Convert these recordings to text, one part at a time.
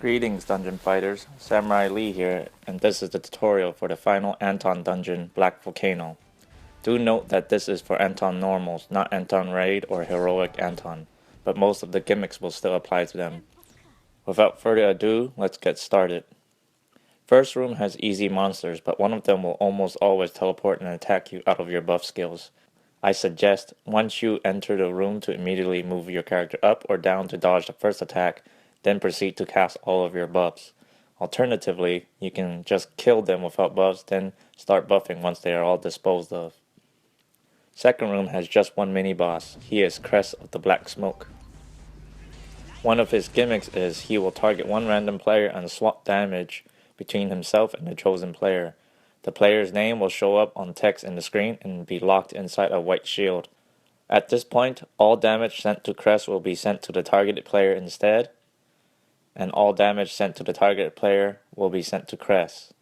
Greetings Dungeon Fighters, SamuraiLee here, and this is the tutorial for the final Anton dungeon, Black Volcano. Do note that this is for Anton normals, not Anton Raid or Heroic Anton, but most of the gimmicks will still apply to them. Without further ado, let's get started. First room has easy monsters, but one of them will almost always teleport and attack you out of your buff skills. I suggest, once you enter the room, to immediately move your character up or down to dodge the first attack, then proceed to cast all of your buffs. Alternatively, you can just kill them without buffs, then start buffing once they are all disposed of. Second room has just one mini-boss. He is Kres of the Black Smoke. One of his gimmicks is he will target one random player and swap damage between himself and the chosen player. The player's name will show up on text in the screen and be locked inside a white shield. At this point, all damage sent to Kres will be sent to the targeted player instead, and all damage sent to the targeted player will be sent to Kres.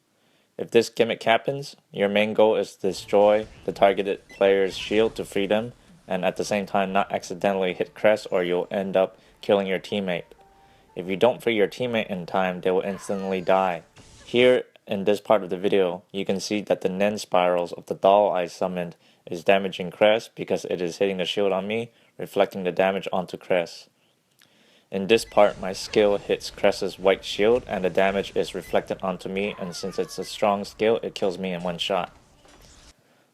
If this gimmick happens, your main goal is to destroy the targeted player's shield to free them, and at the same time not accidentally hit Kres, or you'll end up killing your teammate. If you don't free your teammate in time, they will instantly die. Here in this part of the video, you can see that the Nen spirals of the doll I summoned is damaging Kres because it is hitting the shield on me, reflecting the damage onto Kres. In this part, my skill hits Kres's white shield and the damage is reflected onto me, and since it's a strong skill, it kills me in one shot.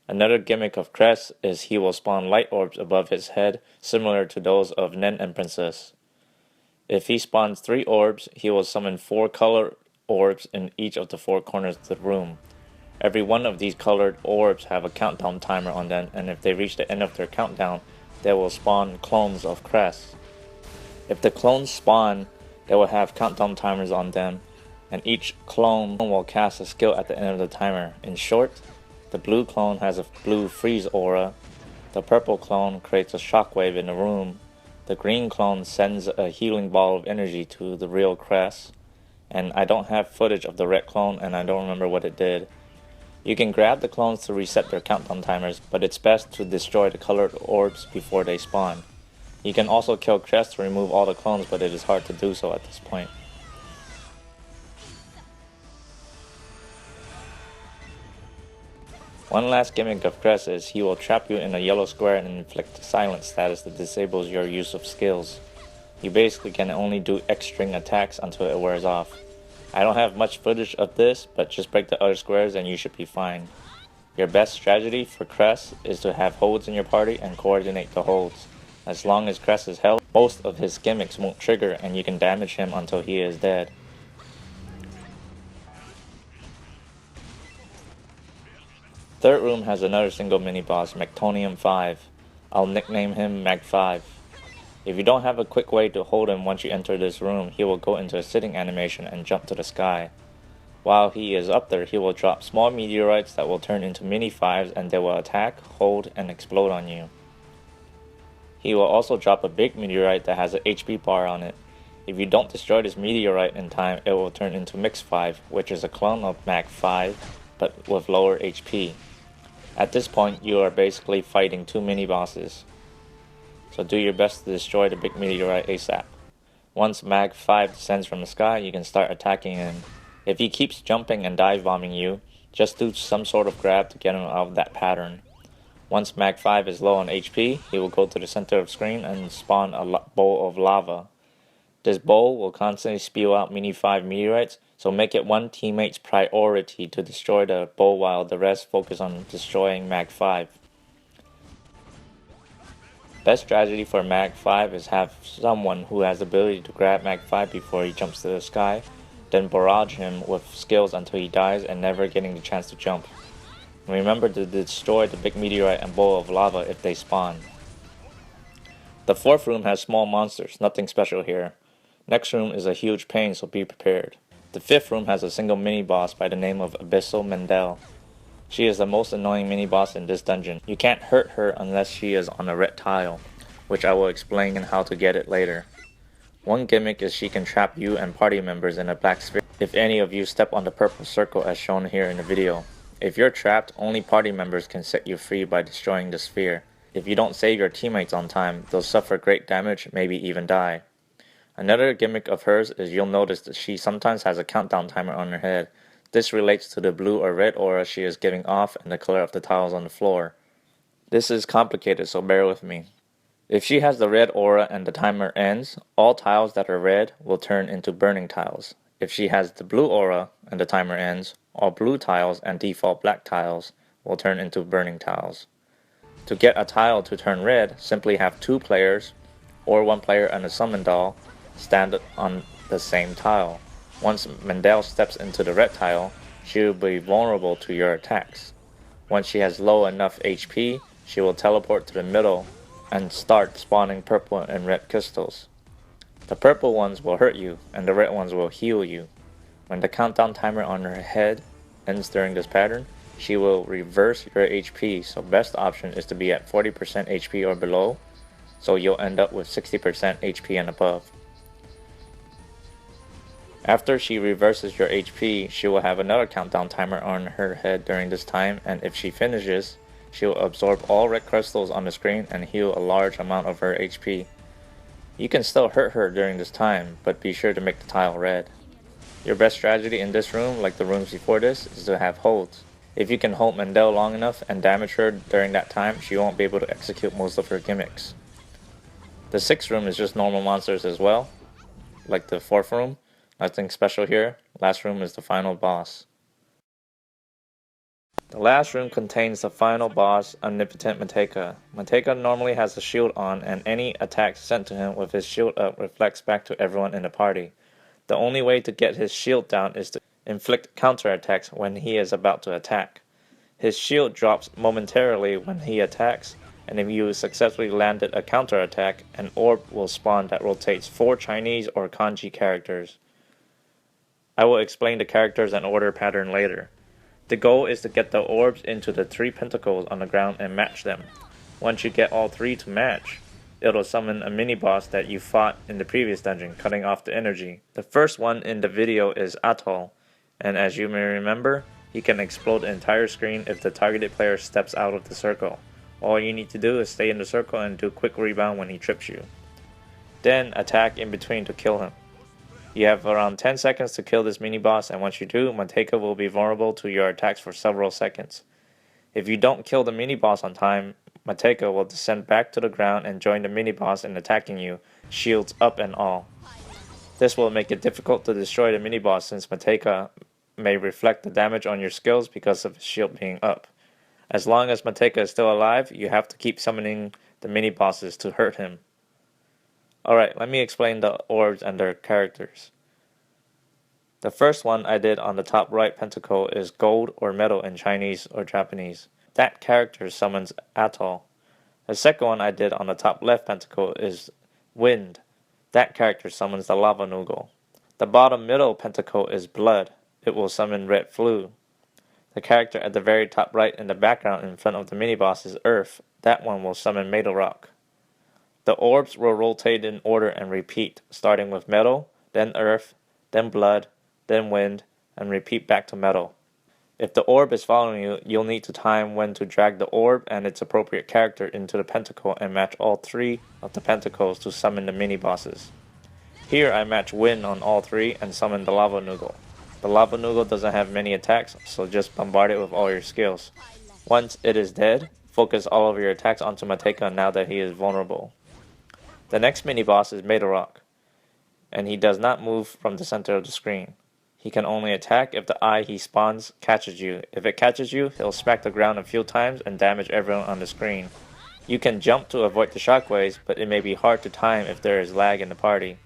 Another gimmick of Kres is he will spawn light orbs above his head, similar to those of Nen and Princess. If he spawns 3 orbs, he will summon 4 colored orbs in each of the 4 corners of the room. Every one of these colored orbs have a countdown timer on them, and if they reach the end of their countdown, they will spawn clones of Kres. If the clones spawn, they will have countdown timers on them, and each clone will cast a skill at the end of the timer. In short, the blue clone has a blue freeze aura, the purple clone creates a shockwave in the room, the green clone sends a healing ball of energy to the real Kres, and I don't have footage of the red clone and I don't remember what it did. You can grab the clones to reset their countdown timers, but it's best to destroy the colored orbs before they spawn. You can also kill Kres to remove all the clones, but it is hard to do so at this point. One last gimmick of Kres is he will trap you in a yellow square and inflict a silent status that disables your use of skills. You basically can only do X-string attacks until it wears off. I don't have much footage of this, but just break the other squares and you should be fine. Your best strategy for Kres is to have holds in your party and coordinate the holds. As long as Kres is held, most of his gimmicks won't trigger and you can damage him until he is dead. Third room has another single mini-boss, Mectonium 5. I'll nickname him Mag 5. If you don't have a quick way to hold him once you enter this room, he will go into a sitting animation and jump to the sky. While he is up there, he will drop small meteorites that will turn into mini 5s and they will attack, hold, and explode on you. He will also drop a big meteorite that has an HP bar on it. If you don't destroy this meteorite in time, it will turn into Mix 5, which is a clone of Mag 5, but with lower HP. At this point, you are basically fighting 2 mini-bosses. So do your best to destroy the big meteorite ASAP. Once Mag 5 descends from the sky, you can start attacking him. If he keeps jumping and dive bombing you, just do some sort of grab to get him out of that pattern. Once Mag 5 is low on HP, he will go to the center of the screen and spawn a bowl of lava. This bowl will constantly spew out mini 5 meteorites, so make it one teammate's priority to destroy the bowl while the rest focus on destroying Mag 5. Best strategy for Mag 5 is have someone who has the ability to grab Mag 5 before he jumps to the sky, then barrage him with skills until he dies and never getting the chance to jump. Remember to destroy the big meteorite and bowl of lava if they spawn. The fourth room has small monsters, nothing special here. Next room is a huge pain, so be prepared. The fifth room has a single mini-boss by the name of Abyssal Medel. She is the most annoying mini-boss in this dungeon. You can't hurt her unless she is on a red tile, which I will explain in how to get it later. One gimmick is she can trap you and party members in a black sphere if any of you step on the purple circle as shown here in the video. If you're trapped, only party members can set you free by destroying the sphere. If you don't save your teammates on time, they'll suffer great damage, maybe even die. Another gimmick of hers is you'll notice that she sometimes has a countdown timer on her head. This relates to the blue or red aura she is giving off and the color of the tiles on the floor. This is complicated, so bear with me. If she has the red aura and the timer ends, all tiles that are red will turn into burning tiles. If she has the blue aura and the timer ends, all blue tiles and default black tiles will turn into burning tiles. To get a tile to turn red, simply have 2 players, or 1 player and a summon doll, stand on the same tile. Once Medel steps into the red tile, she will be vulnerable to your attacks. Once she has low enough HP, she will teleport to the middle and start spawning purple and red crystals. The purple ones will hurt you, and the red ones will heal you. When the countdown timer on her head ends during this pattern, she will reverse your HP, so best option is to be at 40% HP or below, so you'll end up with 60% HP and above. After she reverses your HP, she will have another countdown timer on her head during this time, and if she finishes, she will absorb all red crystals on the screen and heal a large amount of her HP. You can still hurt her during this time, but be sure to make the tile red. Your best strategy in this room, like the rooms before this, is to have holds. If you can hold Medel long enough and damage her during that time, she won't be able to execute most of her gimmicks. The 6th room is just normal monsters as well, like the 4th room. Nothing special here. Last room is the final boss. The last room contains the final boss, Omnipotent Mateka. Mateka normally has a shield on, and any attack sent to him with his shield up reflects back to everyone in the party. The only way to get his shield down is to inflict counterattacks when he is about to attack. His shield drops momentarily when he attacks, and if you successfully landed a counterattack, an orb will spawn that rotates 4 Chinese or kanji characters. I will explain the characters and order pattern later. The goal is to get the orbs into the 3 pentacles on the ground and match them. Once you get all 3 to match, it'll summon a mini-boss that you fought in the previous dungeon, cutting off the energy. The first one in the video is Atoll, and as you may remember, he can explode the entire screen if the targeted player steps out of the circle. All you need to do is stay in the circle and do quick rebound when he trips you. Then attack in between to kill him. You have around 10 seconds to kill this mini-boss, and once you do, Mateka will be vulnerable to your attacks for several seconds. If you don't kill the mini-boss on time, Mateka will descend back to the ground and join the mini-boss in attacking you, shields up and all. This will make it difficult to destroy the mini-boss since Mateka may reflect the damage on your skills because of his shield being up. As long as Mateka is still alive, you have to keep summoning the mini-bosses to hurt him. Alright, let me explain the orbs and their characters. The first one I did on the top right pentacle is gold or metal in Chinese or Japanese. That character summons Atoll. The second one I did on the top left pentacle is wind. That character summons the lava noodle. The bottom middle pentacle is blood. It will summon red flu. The character at the very top right in the background in front of the mini-boss is earth. That one will summon Medel. The orbs will rotate in order and repeat, starting with metal, then earth, then blood, then wind, and repeat back to metal. If the orb is following you, you'll need to time when to drag the orb and its appropriate character into the pentacle and match all 3 of the pentacles to summon the mini-bosses. Here I match wind on all 3 and summon the lava noodle. The lava noodle doesn't have many attacks, so just bombard it with all your skills. Once it is dead, focus all of your attacks onto Mateka now that he is vulnerable. The next mini-boss is Medel, and he does not move from the center of the screen. He can only attack if the eye he spawns catches you. If it catches you, he'll smack the ground a few times and damage everyone on the screen. You can jump to avoid the shockwaves, but it may be hard to time if there is lag in the party.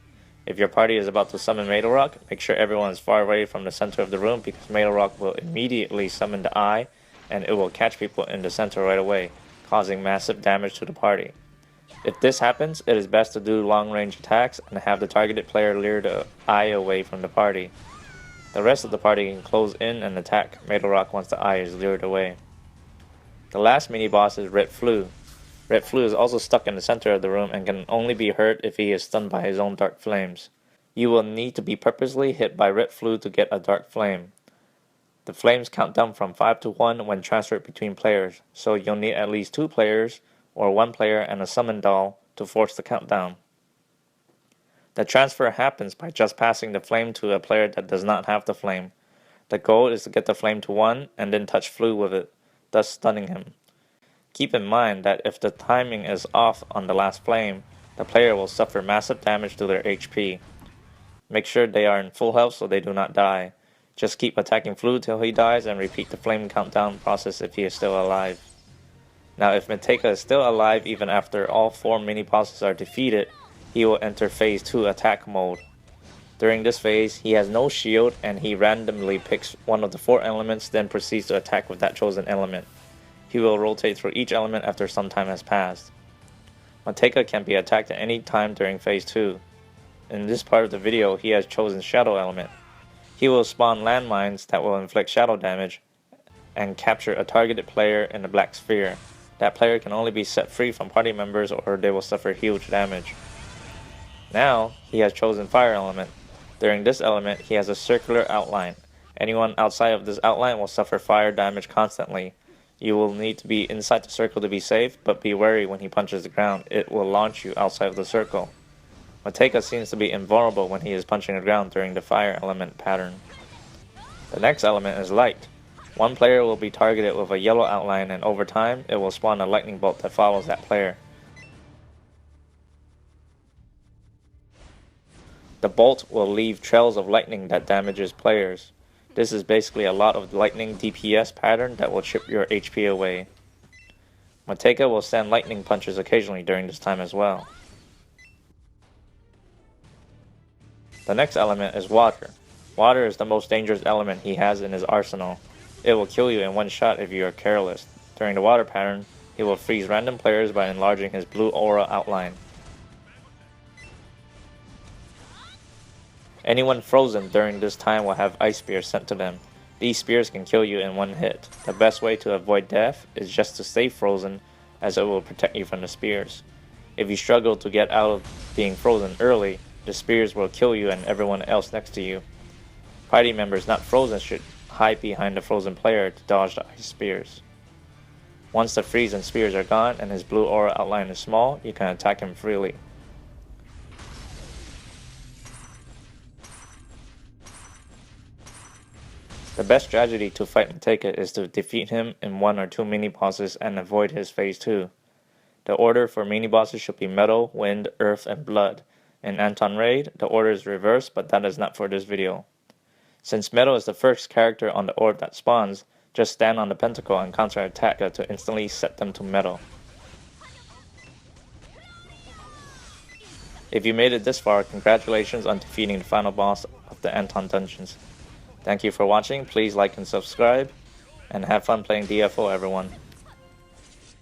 If your party is about to summon Medel, make sure everyone is far away from the center of the room because Medel will immediately summon the eye and it will catch people in the center right away, causing massive damage to the party. If this happens, it is best to do long-range attacks and have the targeted player lure the eye away from the party. The rest of the party can close in and attack Medel once the eye is lured away. The last mini-boss is Red Flu. Red Flu is also stuck in the center of the room and can only be hurt if he is stunned by his own dark flames. You will need to be purposely hit by Red Flu to get a dark flame. The flames count down from 5 to 1 when transferred between players, so you'll need at least 2 players or 1 player and a summon doll to force the countdown. The transfer happens by just passing the flame to a player that does not have the flame. The goal is to get the flame to 1 and then touch Flu with it, thus stunning him. Keep in mind that if the timing is off on the last flame, the player will suffer massive damage to their HP. Make sure they are in full health so they do not die. Just keep attacking Flu till he dies and repeat the flame countdown process if he is still alive. Now if Mateka is still alive even after all 4 mini-bosses are defeated, he will enter phase 2 attack mode. During this phase, he has no shield and he randomly picks one of the 4 elements, then proceeds to attack with that chosen element. He will rotate through each element after some time has passed. Mateka can be attacked at any time during phase 2. In this part of the video, he has chosen Shadow element. He will spawn landmines that will inflict shadow damage and capture a targeted player in the black sphere. That player can only be set free from party members or they will suffer huge damage. Now, he has chosen Fire element. During this element, he has a circular outline. Anyone outside of this outline will suffer fire damage constantly. You will need to be inside the circle to be safe, but be wary when he punches the ground. It will launch you outside of the circle. Mateka seems to be invulnerable when he is punching the ground during the fire element pattern. The next element is light. One player will be targeted with a yellow outline and over time, it will spawn a lightning bolt that follows that player. The bolt will leave trails of lightning that damages players. This is basically a lot of lightning DPS pattern that will chip your HP away. Mateka will send lightning punches occasionally during this time as well. The next element is water. Water is the most dangerous element he has in his arsenal. It will kill you in one shot if you are careless. During the water pattern, he will freeze random players by enlarging his blue aura outline. Anyone frozen during this time will have ice spears sent to them. These spears can kill you in one hit. The best way to avoid death is just to stay frozen, as it will protect you from the spears. If you struggle to get out of being frozen early, the spears will kill you and everyone else next to you. Party members not frozen should hide behind the frozen player to dodge the ice spears. Once the freeze and spears are gone and his blue aura outline is small, you can attack him freely. The best strategy to fight Mateka is to defeat him in 1 or 2 mini-bosses and avoid his phase 2. The order for mini-bosses should be Metal, Wind, Earth, and Blood. In Anton Raid, the order is reversed, but that is not for this video. Since Medel is the first character on the orb that spawns, just stand on the pentacle and counter-attack to instantly set them to Medel. If you made it this far, congratulations on defeating the final boss of the Anton dungeons. Thank you for watching, please like and subscribe, and have fun playing DFO everyone.